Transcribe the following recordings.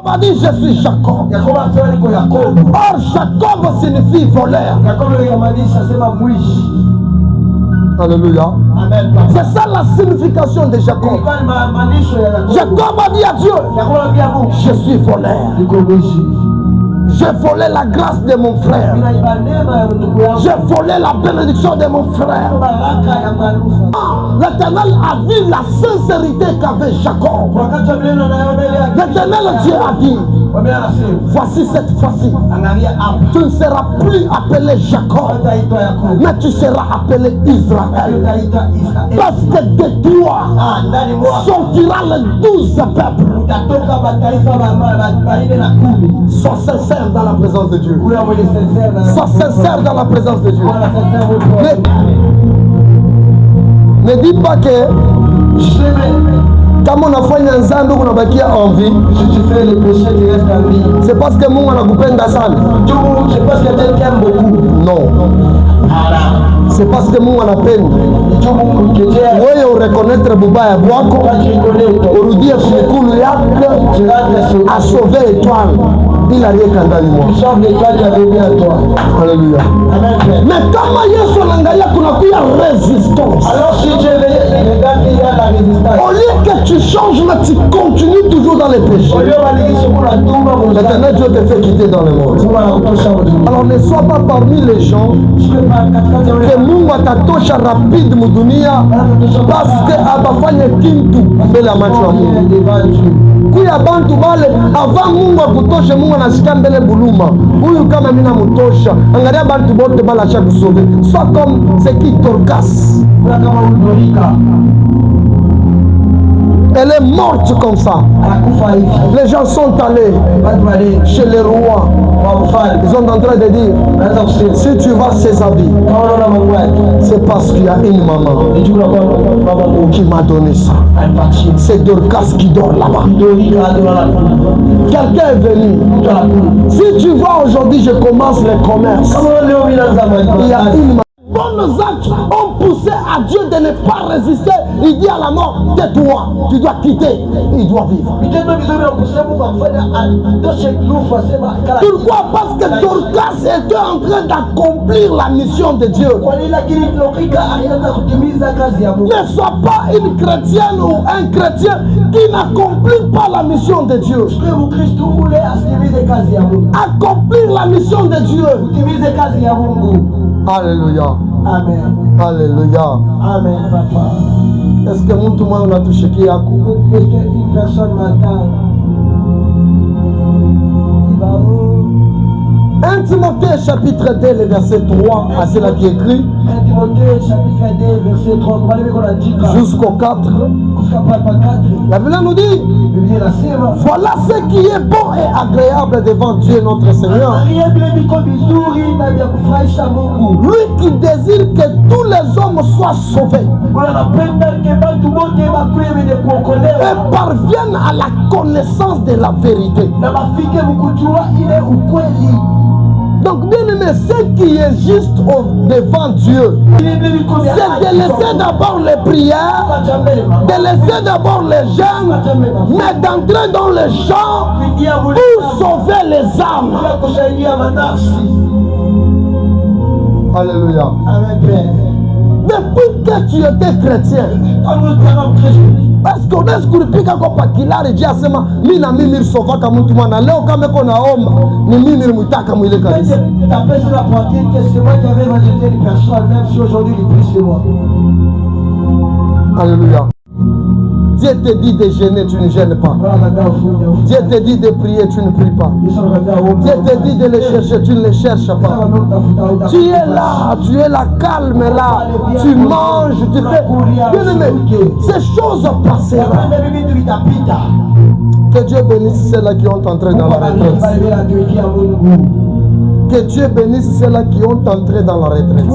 a dit je suis Jacob. Or Jacob signifie voleur. Alléluia. C'est ça la signification de Jacob. Jacob a dit à Dieu, je suis voleur. J'ai volé la grâce de mon frère. J'ai volé la bénédiction de mon frère. L'Éternel a vu la sincérité qu'avait Jacob. L'Éternel Dieu a dit, voici cette fois-ci, tu ne seras plus appelé Jacob, mais tu seras appelé Israël. Parce que de toi sortira les 12 peuples. Sois sincère dans la présence de Dieu. Sois sincère dans la présence de Dieu. Ne dis pas que quand on a fait un zando, on a bâti en vie. Si tu fais le péché, tu restes en vie. C'est parce que moi, on a coupé un gassan. C'est parce que quelqu'un aime beaucoup. Non. C'est parce que moi, on a peine. Oui, on reconnaître Bouba et Boako. On lui dit que a sauvé l'étoile. Il n'a rien qu'à dans moi. Alléluia. Mais comment il y a son langage, qu'on a pu résistance. Alors si tu regardes, il y a la résistance. Au lieu que tu changes, mais tu continues toujours dans les péchés. L'éternel Dieu te fait quitter dans le monde. Alors ne sois pas parmi les gens que Mungu atatosha rapide mudunia parce que abafanya kintu mbele ya macho ya Mungu. Kuya bantu bale avant Mungu akutoshe, Mungu anashika mbele buluma. Huyu kama mimi namutosha. Angalia bantu bote bala cha kusove. Soit comme ce qui Dorcas. Elle est morte comme ça. Les gens sont allés chez les rois. Ils sont en train de dire, si tu vas ses habits, c'est parce qu'il y a une maman qui m'a donné ça. C'est Dorcas qui dort là-bas. Quelqu'un est venu. Si tu vois aujourd'hui, je commence les commerces. Il y a une maman. Bonnes actes ont poussé à Dieu de ne pas résister. Il dit à la mort, tais-toi, tu dois quitter. Il doit vivre. Pourquoi? Parce que Dorcas était en train d'accomplir la mission de Dieu. Ne sois pas une chrétienne ou un chrétien qui n'accomplit pas la mission de Dieu. Accomplir la mission de Dieu. Alléluia. Amen. Alléluia. Amen, papa. Est-ce que tout le monde a touché qui a Est-ce qu'une personne m'attend? 1 Timothée chapitre 2, le verset 3, à cela qui écrit. 1 Timothée chapitre 2, verset 3, jusqu'au 4. La Bible nous dit, voilà ce qui est bon et agréable devant Dieu notre Seigneur. Lui qui désire que tous les hommes soient sauvés et parviennent à la connaissance de la vérité. Donc, bien aimé, ce qui est juste devant Dieu, c'est de laisser d'abord les prières, de laisser d'abord les jeûnes, mais d'entrer dans les champs pour sauver les âmes. Alléluia. Depuis que tu étais chrétien, est-ce qu'on est skulipika kwa pakilari jia sema mina mimi sovaka mtu mwana leo kama iko naomba ni mimi nimutaka mwile kanisa. Tapesa la pratique que c'est moi qui avais évangélisé les personnes même si aujourd'hui il prie c'est moi. Alléluia. Dieu te dit de jeûner, tu ne gênes pas. Dieu te dit de prier, tu ne pries pas. Dieu te dit de les chercher, tu ne les cherches pas. Tu es là calme là. Tu manges, tu fais. Bien aimé, ces choses passeront. Que Dieu bénisse ceux-là qui ont entré dans la retraite. Que Dieu bénisse ceux-là qui ont entré dans la retraite.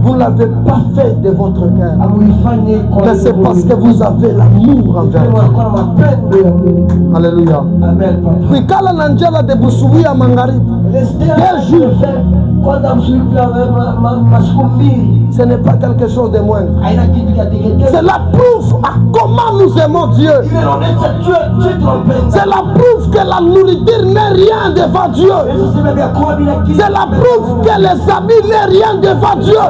Vous ne l'avez pas fait de votre cœur. Mais c'est parce que vous avez l'amour envers Dieu. Alléluia. Puis quand l'angela de Boussoui à Mangarib, quel jour Ce n'est pas quelque chose de moindre. C'est la preuve à comment nous aimons Dieu. C'est la preuve que la nourriture n'est rien devant Dieu. C'est la preuve que les habits n'est rien devant Dieu.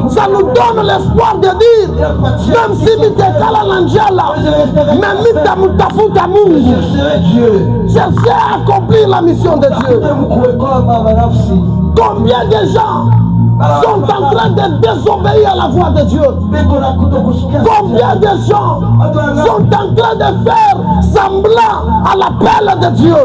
Ça nous donne l'espoir de dire, même si mitekala nanjala, même mitamutafuta Mungu, cherchez à accomplir la mission de Dieu. Combien de gens sont en train de désobéir à la voix de Dieu? Combien de gens sont en train de faire semblant à l'appel de Dieu?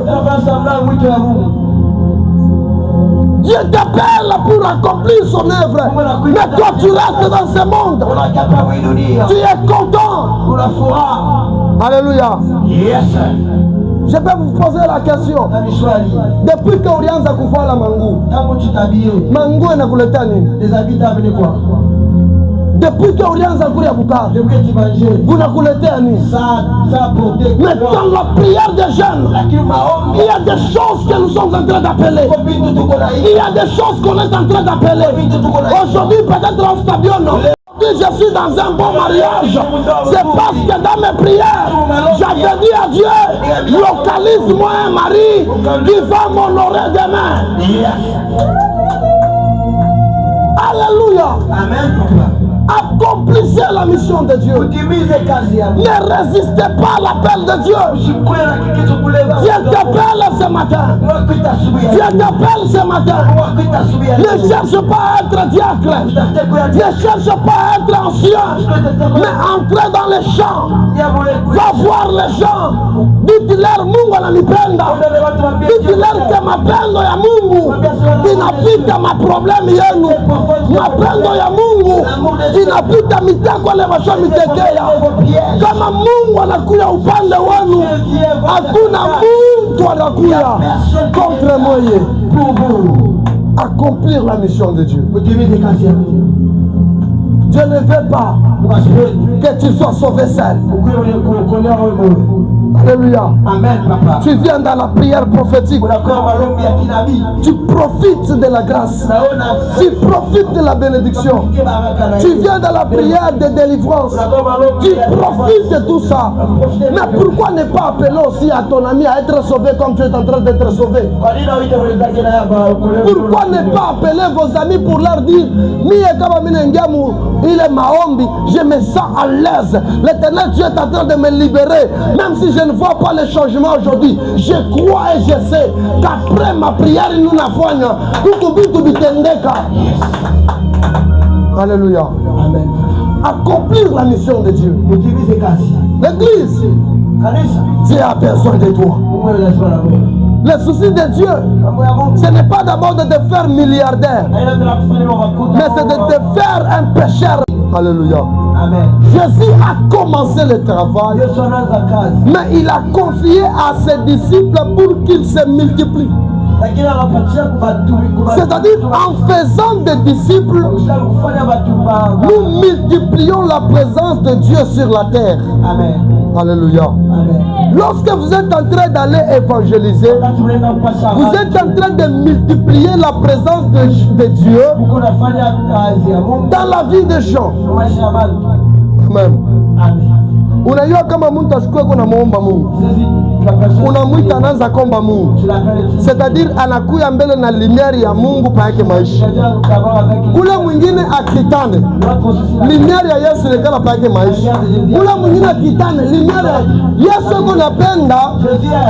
Dieu t'appelle pour accomplir son œuvre, mais toi tu restes dans ce monde. Tu es content. Alléluia. Je peux vous poser la question. Depuis que ulianza kuvala mangu inakuletea nini? Depuis que ulianza kulia Bukavu, unakuletea nini? Mais dans la prière des jeunes, il y a des choses que nous sommes en train d'appeler. Il y a des choses qu'on est en train d'appeler. Aujourd'hui, peut-être en stadion. Je suis dans un bon mariage, c'est parce que dans mes prières, j'avais dit à Dieu, localise-moi un mari qui va m'honorer demain. Alléluia. Amen. Accomplissez la mission de Dieu. Ne résistez pas à l'appel de Dieu. Dieu t'appelle ce matin. Dieu t'appelle ce matin. Ne cherche pas à être diacre. Ne cherche pas à être ancien. Mais entrez dans les champs. Va voir les gens. Dites-leur Mungu ananipenda. Dites-leur que mapendo ya Mungu inapita maproblemu yenu. Mapendo ya Mungu inapita mitego ile mashomitekea. Kama Mungu anakuya upande wenu, hakuna mtu anakuya contre moye. Accomplir la mission de Dieu. Dieu ne veut pas que tu sois sauvé seul. Alléluia. Amen, papa. Tu viens dans la prière prophétique. Tu profites de la grâce. Tu profites de la bénédiction. Tu viens dans la prière de délivrance. Tu profites de tout ça. Mais pourquoi ne pas appeler aussi à ton ami à être sauvé comme tu es en train d'être sauvé? Pourquoi ne pas appeler vos amis pour leur dire, il est maombi, je me sens à l'aise. L'Éternel Dieu est en train de me libérer. Même si je ne vois pas le changement aujourd'hui, je crois et je sais qu'après ma prière, nous n'avons Alléluia. Amen. Accomplir la mission de Dieu. L'église, Dieu a besoin de toi. Le souci de Dieu, ce n'est pas d'abord de te faire milliardaire, mais c'est de te faire un pécheur. Alléluia. Amen. Jésus a commencé le travail, mais il a confié à ses disciples pour qu'ils se multiplient. C'est-à-dire, en faisant des disciples, nous multiplions la présence de Dieu sur la terre. Amen. Alléluia. Amen. Lorsque vous êtes en train d'aller évangéliser, vous êtes en train de multiplier la présence de Dieu dans la vie des gens. Amen. Unajua kama mtu ashukue kuna muomba Mungu, unamwita anaanza komba Mungu, c'est-à-dire anakuya mbele na lumière ya Mungu pa yake maisha. Kule mwingine akitane lumière ya Yesu lekala pa yake maisha. Kule mwingine akitane lumière ya Yesu kunapenda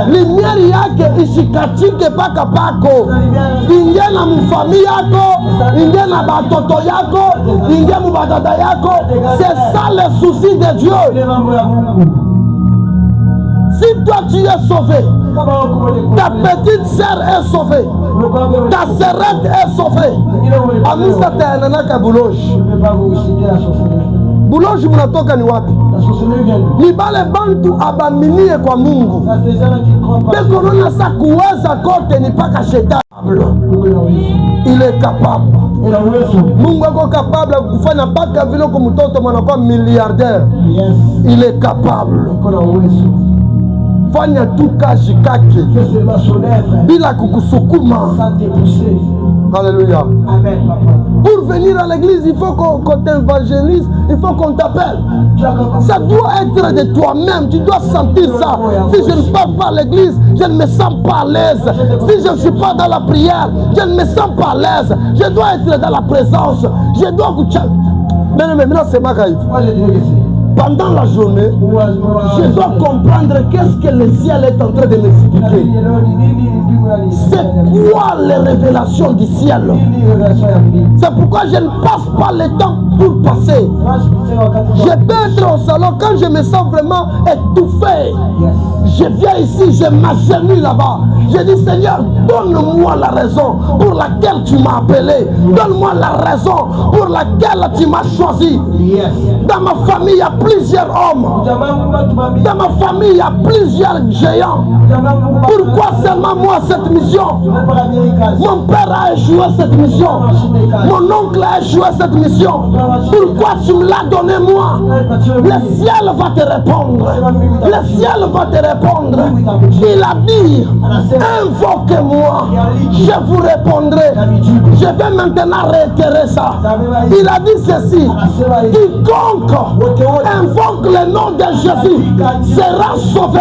lumière yake ishikatike paka pako, ingie na mfami yako, ingie na batoto yako, ingie mu badada yako. C'est ça le souci de Dieu. Si toi tu es sauvé, ta petite sœur est sauvée, ta sœurette est sauvée. Amisa tayananaka Buloji. Buloji munatoka ni wapi? Ni bale bantu abaminie kwa Mungu. Beko nona sa kuweza kote ni paka shetani. Il est capable. Mungu ako capable kufanya mpaka vile kwa mtoto mwanakuwa milliardaire. Il est capable. fanya tu kazi kake Fais seulement son œuvre. bila kukusukuma. Sans te pousser. Alléluia. Amen, papa. Pour venir à l'église, il faut qu'on t'évangélise, il faut qu'on t'appelle. Tu as compris. Ça doit être de toi-même, tu dois sentir ça. Si je ne pars pas à l'église, je ne me sens pas à l'aise. Si je ne suis pas dans la prière, je ne me sens pas à l'aise. Je dois être dans la présence. Je dois goûter. Mais maintenant, c'est ma caïf. Moi, je dirais que c'est. Pendant la journée, je dois comprendre qu'est-ce que le ciel est en train de m'expliquer. C'est quoi les révélations du ciel? C'est pourquoi je ne passe pas le temps pour passer. Je peux être au salon quand je me sens vraiment étouffé. Je viens ici, je m'agenouille là-bas. Je dis Seigneur, donne-moi la raison pour laquelle tu m'as appelé. Donne-moi la raison pour laquelle tu m'as choisi. Dans ma famille, il y a plusieurs hommes. Dans ma famille, il y a plusieurs géants. Pourquoi seulement moi cette mission? Mon père a échoué cette mission. Mon oncle a échoué cette mission. Pourquoi tu me l'as donné moi? Le ciel va te répondre. Le ciel va te répondre. Il a dit, invoquez-moi, je vous répondrai. Je vais maintenant réitérer ça. Il a dit ceci, quiconque invoque le nom de Jésus sera sauvé.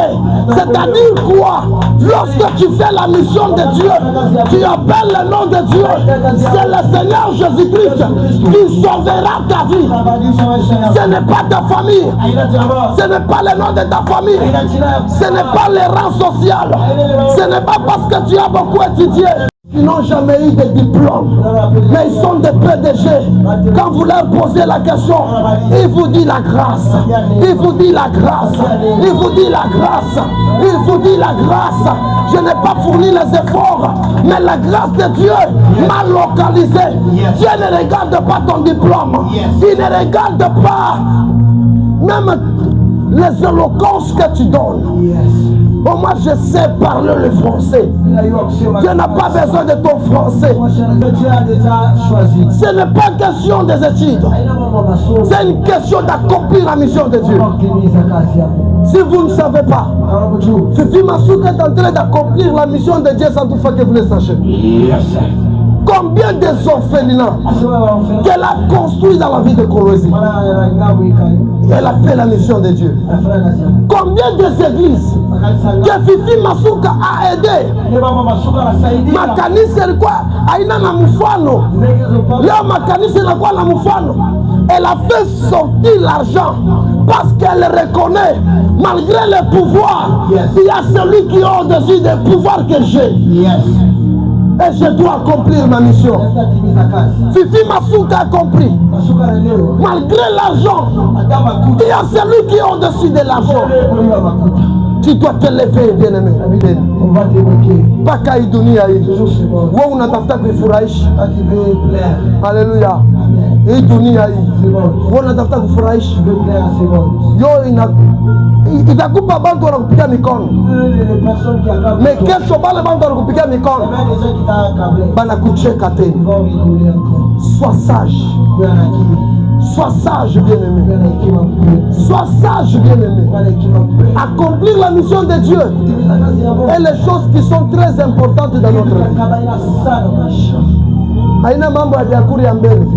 C'est-à-dire quoi? Lorsque tu fais la mission de Dieu, tu appelles le nom de Dieu, c'est le Seigneur Jésus-Christ qui sauvera ta vie. Ce n'est pas ta famille, ce n'est pas le nom de ta famille, ce n'est pas les rangs sociaux, ce n'est pas parce que tu as beaucoup étudié. Ils n'ont jamais eu de diplôme, mais ils sont des PDG. Quand vous leur posez la question, ils vous disent la grâce. Il vous dit la grâce. Il vous dit la grâce. Il vous dit la grâce. Je n'ai pas fourni les efforts, mais la grâce de Dieu m'a localisé. Dieu ne regarde pas ton diplôme. Il ne regarde pas même les éloquences que tu donnes. Bon, moi je sais parler le français. Tu n'as pas besoin de ton français. Ce n'est pas question des études. C'est une question d'accomplir la mission de Dieu. Si vous ne savez pas, Fifi Masuka est en train d'accomplir la mission de Dieu sans toutefois que vous le sachiez. Combien des orphelinats qu'elle a construit dans la ville de Kolwezi? Elle a fait la mission de Dieu. Combien des églises que Fifi Masuka a aidé? Makanisa ilikuwa haina na mfano. Leo makanisa inakuwa na mfano. Elle a fait sortir l'argent parce qu'elle reconnaît, malgré le pouvoir, il y a celui qui est au-dessus des pouvoirs que j'ai. Et je dois accomplir ma mission. Fifi Masuka a compris. Malgré l'argent, il y a celui qui est au-dessus de l'argent. Tu dois te lever, bien-aimé. Paka hii dunia hii. Wewe unatafuta kufurahisha. Haleluya. Hii dunia hii. Wewe unatafuta kufurahisha. Yo itakupa bantu wanakupiga mikono. Mais kesho bale bantu wanakupiga mikono. Banakucheka tena. Sois sage. Sois sage, bien-aimé. Sois sage, bien-aimé. Accomplir la mission de Dieu et les choses qui sont très importantes dans notre vie. Haina mambo ya vyakula ya mbele.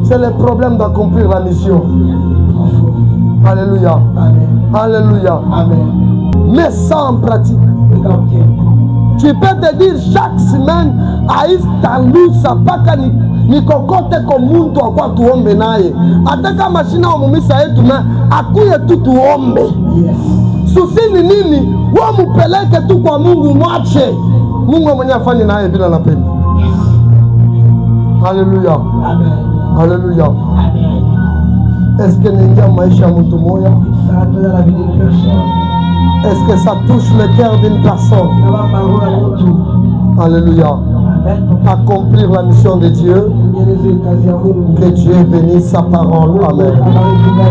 C'est le problème d'accomplir la mission. Alléluia. Alléluia. Mais ça en pratique. Tu peux te dire chaque semaine aistalusa mpaka nikokote kwa muntu akwa tuombe naye. Hata kama shina umumisa yetu na akuye tu tuombe. Susi ni nini? Wewe mpeleke tu kwa Mungu, mwache Mungu mwenye afanye naye bila napenda. Alléluia. Alléluia. Est-ce que ningia maisha mtu moya? Est-ce que ça touche le cœur d'une personne? Alléluia. Accomplir la mission de Dieu. Que Dieu bénisse sa parole. Amen.